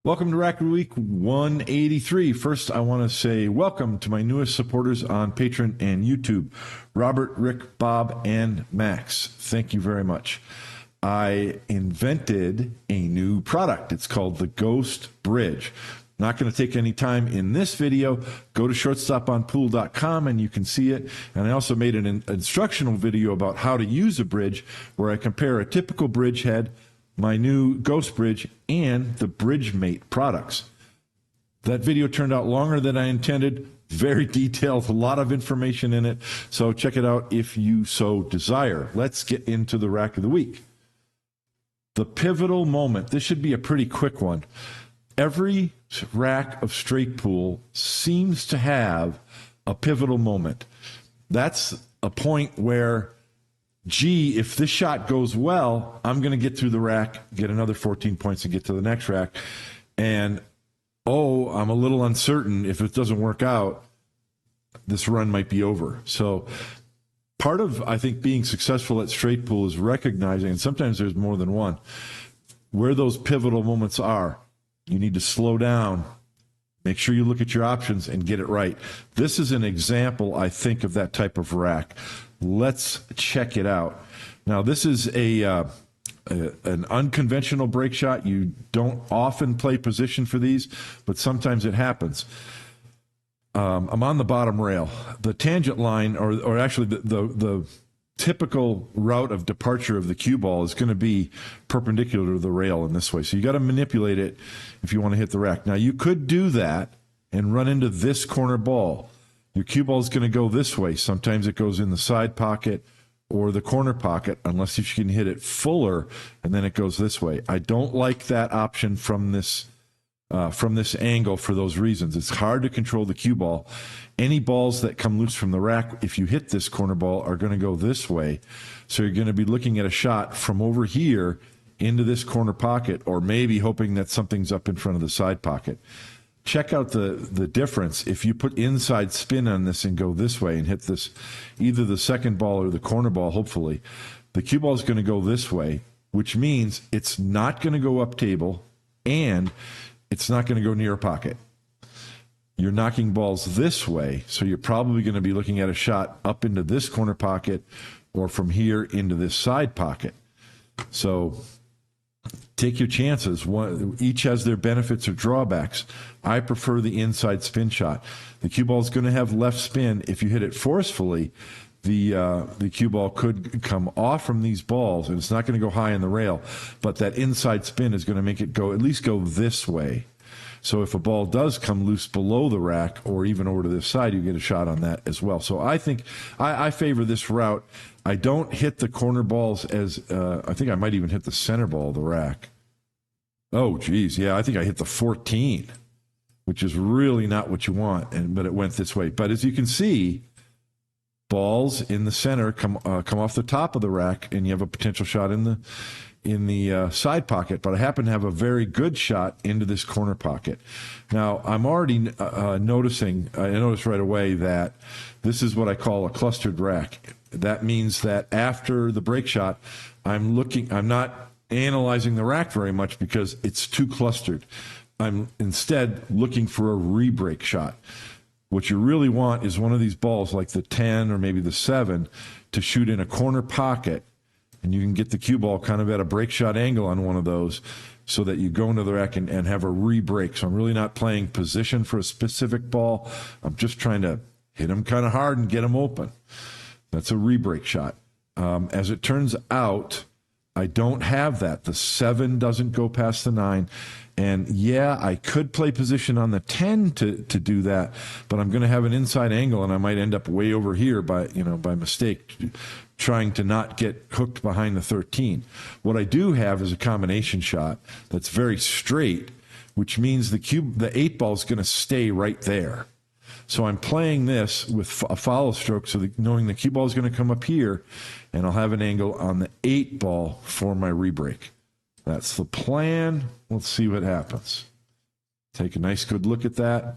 Welcome to Rack of the Week 183. First, I want to say welcome to my newest supporters on Patreon and YouTube, Robert, Rick, Bob, and Max. Thank you very much. I invented a new product. It's called the Ghost Bridge. Not going to take any time in this video. Go to shortstoponpool.com and you can see it. And I also made an instructional video about how to use a bridge where I compare a typical bridge head, my new Ghost Bridge, and the BridgeMate products. That video turned out longer than I intended, very detailed, a lot of information in it, so check it out if you so desire. Let's get into the Rack of the Week. The pivotal moment. This should be a pretty quick one. Every rack of straight pool seems to have a pivotal moment. That's a point where, gee, if this shot goes well, I'm going to get through the rack, get another 14 points, and get to the next rack. And, oh, I'm a little uncertain. If it doesn't work out, this run might be over. So part of, I think, being successful at straight pool is recognizing, and sometimes there's more than one, where those pivotal moments are. You need to slow down, make sure you look at your options, and get it right. This is an example, I think, of that type of rack. Let's check it out. Now, this is an unconventional break shot. You don't often play position for these, but sometimes it happens. I'm on the bottom rail. The tangent line, or actually the typical route of departure of the cue ball is going to be perpendicular to the rail in this way. So you got to manipulate it if you want to hit the rack. Now, you could do that and run into this corner ball. Your cue ball is going to go this way. Sometimes it goes in the side pocket or the corner pocket, unless you can hit it fuller, and then it goes this way. I don't like that option from this angle for those reasons. It's hard to control the cue ball. Any balls that come loose from the rack, if you hit this corner ball, are going to go this way. So you're going to be looking at a shot from over here into this corner pocket, or maybe hoping that something's up in front of the side pocket. Check out the difference. If you put inside spin on this and go this way and hit this, either the second ball or the corner ball, hopefully, the cue ball is going to go this way, which means it's not going to go up table and it's not going to go near a pocket. You're knocking balls this way, so you're probably going to be looking at a shot up into this corner pocket or from here into this side pocket. So take your chances. Each has their benefits or drawbacks. I prefer the inside spin shot. The cue ball is going to have left spin. If you hit it forcefully, the cue ball could come off from these balls, and it's not going to go high in the rail. But that inside spin is going to make it go, at least go this way. So if a ball does come loose below the rack or even over to this side, you get a shot on that as well. So I think I favor this route. I don't hit the corner balls as I think I might even hit the center ball of the rack. Oh, geez. Yeah, I think I hit the 14, which is really not what you want, but it went this way. But as you can see, balls in the center come off the top of the rack, and you have a potential shot in the side pocket. But I happen to have a very good shot into this corner pocket. Now, I'm already noticing, I noticed right away that this is what I call a clustered rack. That means that after the break shot, I'm not analyzing the rack very much because it's too clustered. I'm instead looking for a re-break shot. What you really want is one of these balls like the 10 or maybe the 7 to shoot in a corner pocket, and you can get the cue ball kind of at a break shot angle on one of those so that you go into the rack and have a re-break. So I'm really not playing position for a specific ball. I'm just trying to hit them kind of hard and get them open. That's a re-break shot. As it turns out, I don't have that. The 7 doesn't go past the 9. And yeah, I could play position on the 10 to do that, but I'm going to have an inside angle, and I might end up way over here by mistake, trying to not get hooked behind the 13. What I do have is a combination shot that's very straight, which means the 8 ball is going to stay right there. So I'm playing this with a follow stroke, so knowing the cue ball is going to come up here, and I'll have an angle on the 8 ball for my re-break. That's the plan. Let's see what happens. Take a nice good look at that.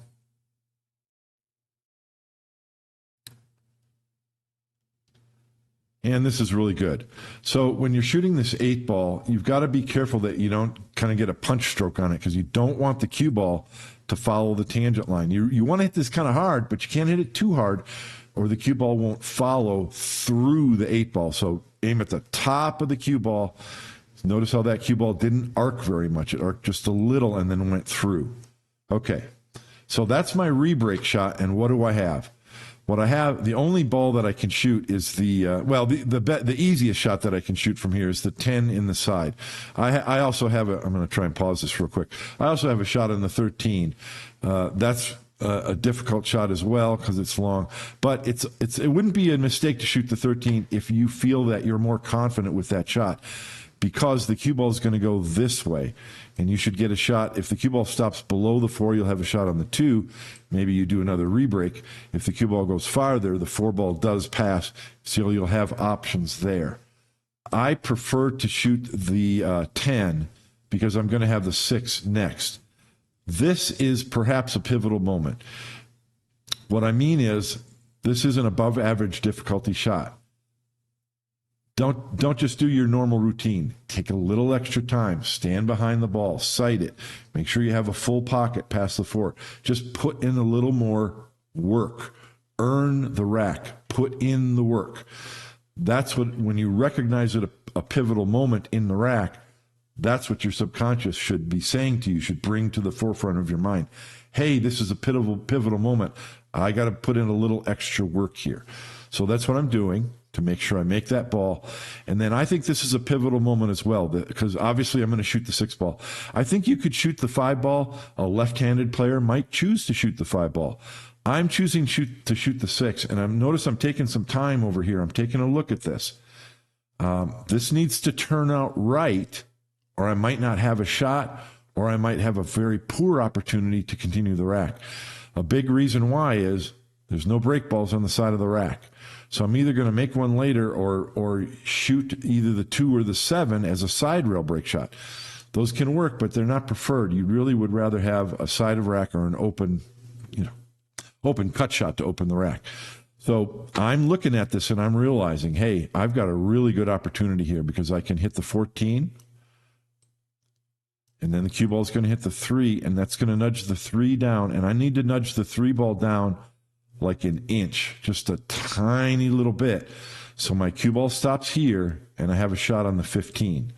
And this is really good. So when you're shooting this 8-ball, you've got to be careful that you don't kind of get a punch stroke on it, because you don't want the cue ball to follow the tangent line. You want to hit this kind of hard, but you can't hit it too hard or the cue ball won't follow through the 8-ball. So aim at the top of the cue ball. Notice how that cue ball didn't arc very much. It arced just a little and then went through. Okay, so that's my re-break shot. And what do I have? What I have, the only ball that I can shoot is the easiest shot that I can shoot from here is the 10 in the side. I also have I'm going to try and pause this real quick. I also have a shot in the 13. That's a difficult shot as well because it's long, but it wouldn't be a mistake to shoot the 13 if you feel that you're more confident with that shot, because the cue ball is going to go this way, and you should get a shot. If the cue ball stops below the 4, you'll have a shot on the 2. Maybe you do another re-break. If the cue ball goes farther, the 4 ball does pass, so you'll have options there. I prefer to shoot the 10 because I'm going to have the 6 next. This is perhaps a pivotal moment. What I mean is, this is an above average difficulty shot. Don't just do your normal routine. Take a little extra time. Stand behind the ball. Sight it. Make sure you have a full pocket past the 4. Just put in a little more work. Earn the rack. Put in the work. That's what, when you recognize it a pivotal moment in the rack, that's what your subconscious should be saying to you, should bring to the forefront of your mind. Hey, this is a pivotal moment. I got to put in a little extra work here. So that's what I'm doing to make sure I make that ball. And then I think this is a pivotal moment as well, because obviously I'm going to shoot the 6 ball. I think you could shoot the 5 ball. A left-handed player might choose to shoot the 5 ball. I'm choosing to shoot the 6, and notice I'm taking some time over here. I'm taking a look at this. This needs to turn out right, or I might not have a shot, or I might have a very poor opportunity to continue the rack. A big reason why is there's no break balls on the side of the rack. So I'm either going to make one later or shoot either the 2 or the 7 as a side rail break shot. Those can work, but they're not preferred. You really would rather have a side of rack or an open cut shot to open the rack. So I'm looking at this and I'm realizing, hey, I've got a really good opportunity here because I can hit the 14, and then the cue ball is going to hit the 3, and that's going to nudge the 3 down, and I need to nudge the 3 ball down like an inch, just a tiny little bit. So my cue ball stops here, and I have a shot on the 15.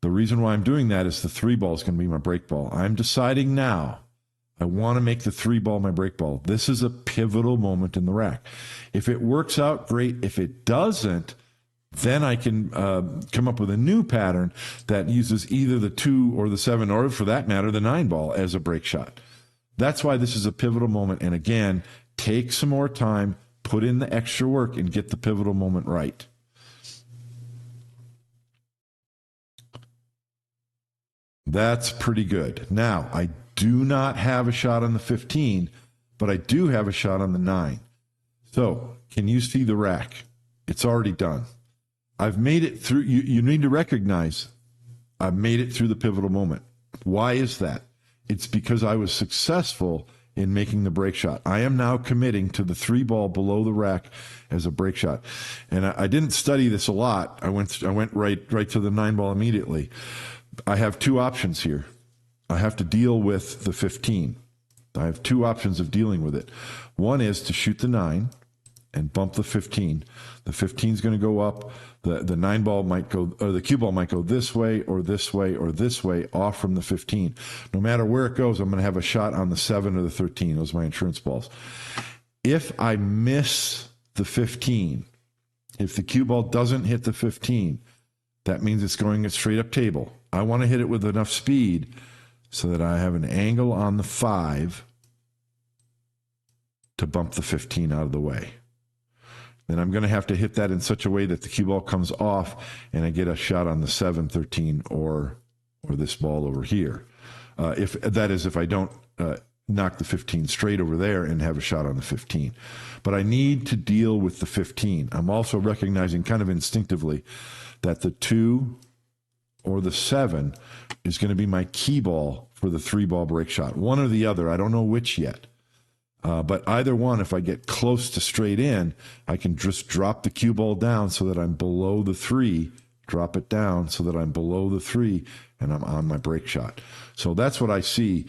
The reason why I'm doing that is the 3 ball is going to be my break ball. I'm deciding now I want to make the 3 ball my break ball. This is a pivotal moment in the rack. If it works out, great. If it doesn't, then I can come up with a new pattern that uses either the 2 or the 7, or for that matter, the 9 ball as a break shot. That's why this is a pivotal moment. And again, take some more time, put in the extra work, and get the pivotal moment right. That's pretty good. Now, I do not have a shot on the 15, but I do have a shot on the 9. So, can you see the rack? It's already done. I've made it through. You need to recognize I've made it through the pivotal moment. Why is that? It's because I was successful in making the break shot. I am now committing to the 3 ball below the rack as a break shot. And I didn't study this a lot. I went right to the 9 ball immediately. I have 2 options here. I have to deal with the 15. I have 2 options of dealing with it. One is to shoot the 9 and bump the 15. The 15 is going to go up. The 9 ball might go, or the cue ball might go this way or this way or this way off from the 15. No matter where it goes, I'm going to have a shot on the 7 or the 13. Those are my insurance balls. If I miss the 15, if the cue ball doesn't hit the 15, that means it's going a straight up table. I want to hit it with enough speed so that I have an angle on the 5 to bump the 15 out of the way. Then I'm going to have to hit that in such a way that the cue ball comes off and I get a shot on the 7, 13, or this ball over here. If I don't knock the 15 straight over there and have a shot on the 15. But I need to deal with the 15. I'm also recognizing kind of instinctively that the 2 or the 7 is going to be my key ball for the 3 ball break shot. One or the other. I don't know which yet. But either one, if I get close to straight in, I can just drop the cue ball down so that I'm below the 3, drop it down so that I'm below the 3, and I'm on my break shot. So that's what I see.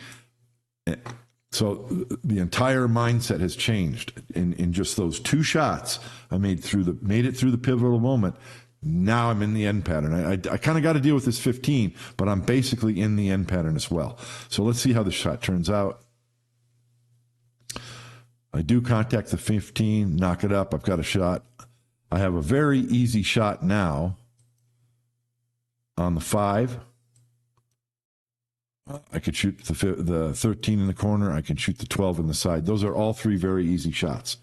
So the entire mindset has changed in just those 2 shots I made it through the pivotal moment. Now I'm in the end pattern. I kind of got to deal with this 15, but I'm basically in the end pattern as well. So let's see how the shot turns out. I do contact the 15, knock it up. I've got a shot. I have a very easy shot now on the 5. I could shoot the 13 in the corner. I can shoot the 12 in the side. Those are all 3 very easy shots.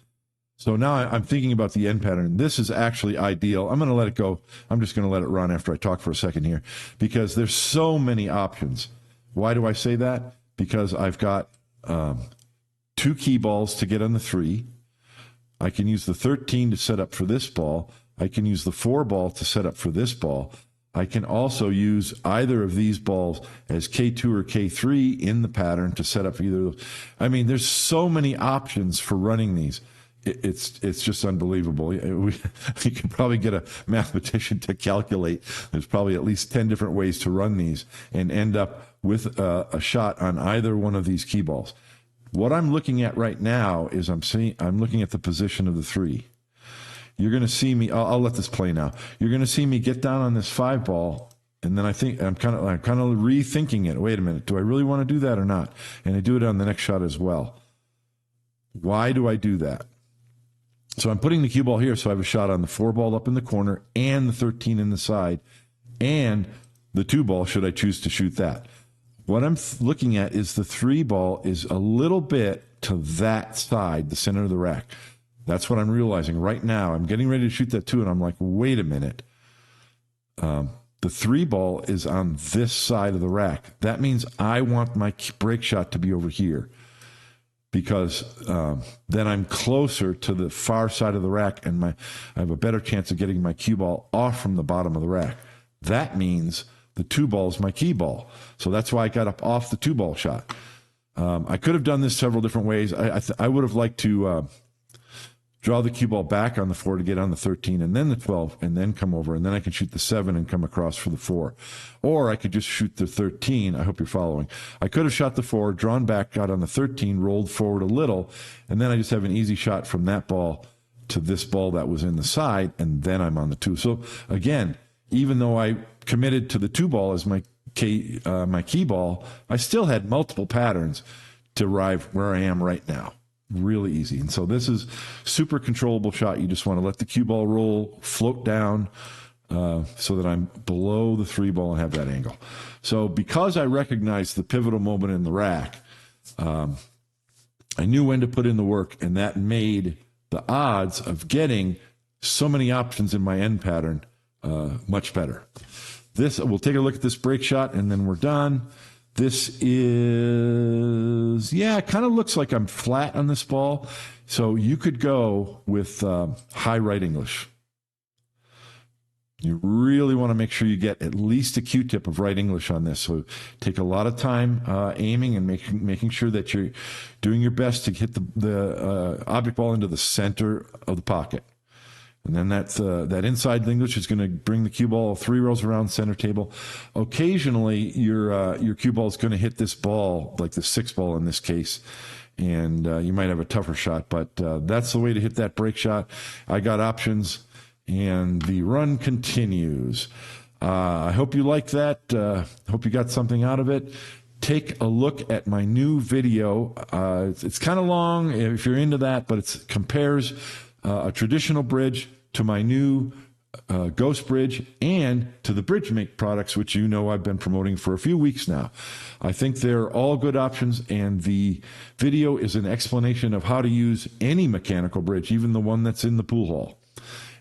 So now I'm thinking about the end pattern. This is actually ideal. I'm going to let it go. I'm just going to let it run after I talk for a second here because there's so many options. Why do I say that? Because I've got 2 key balls to get on the 3. I can use the 13 to set up for this ball. I can use the 4 ball to set up for this ball. I can also use either of these balls as K2 or K3 in the pattern to set up either of those. I mean, there's so many options for running these. It's just unbelievable. You can probably get a mathematician to calculate. There's probably at least 10 different ways to run these and end up with a shot on either one of these key balls. What I'm looking at right now is I'm looking at the position of the 3. You're going to see me. I'll let this play now. You're going to see me get down on this 5 ball, and then I think I'm kind of rethinking it. Wait a minute, do I really want to do that or not? And I do it on the next shot as well. Why do I do that? So I'm putting the cue ball here, so I have a shot on the 4 ball up in the corner and the 13 in the side, and the 2 ball should I choose to shoot that. What I'm looking at is the 3 ball is a little bit to that side, the center of the rack. That's what I'm realizing right now. I'm getting ready to shoot that 2, and I'm like, wait a minute. The 3 ball is on this side of the rack. That means I want my break shot to be over here because then I'm closer to the far side of the rack, and I have a better chance of getting my cue ball off from the bottom of the rack. That means the 2 ball is my key ball. So that's why I got up off the 2 ball shot. I could have done this several different ways. I would have liked to draw the cue ball back on the 4 to get on the 13 and then the 12 and then come over, and then I can shoot the 7 and come across for the 4. Or I could just shoot the 13. I hope you're following. I could have shot the 4, drawn back, got on the 13, rolled forward a little, and then I just have an easy shot from that ball to this ball that was in the side, and then I'm on the 2. So again, even though I committed to the 2 ball as my key ball, I still had multiple patterns to arrive where I am right now. Really easy. And so this is super controllable shot. You just want to let the cue ball roll, float down so that I'm below the 3 ball and have that angle. So because I recognized the pivotal moment in the rack, I knew when to put in the work, and that made the odds of getting so many options in my end pattern much better. We'll take a look at this break shot, and then we're done. This is, it kind of looks like I'm flat on this ball. So you could go with high right English. You really want to make sure you get at least a Q-tip of right English on this. So take a lot of time aiming and making sure that you're doing your best to hit the object ball into the center of the pocket. And then that inside English is going to bring the cue ball 3 rows around center table. Occasionally, your cue ball is going to hit this ball, like the 6 ball in this case, and you might have a tougher shot. But that's the way to hit that break shot. I got options, and the run continues. I hope you like that. Hope you got something out of it. Take a look at my new video. It's kind of long if you're into that, but it compares a traditional bridge to my new Ghost Bridge and to the Bridge Make products, which you know I've been promoting for a few weeks now. I think they're all good options, and the video is an explanation of how to use any mechanical bridge, even the one that's in the pool hall,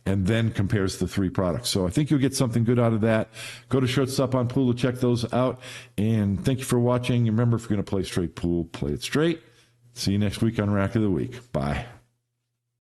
and then compares the 3 products. So I think you'll get something good out of that. Go to Shortstop on Pool to check those out, and thank you for watching. Remember, if you're going to play straight pool, play it straight. See you next week on Rack of the Week. Bye.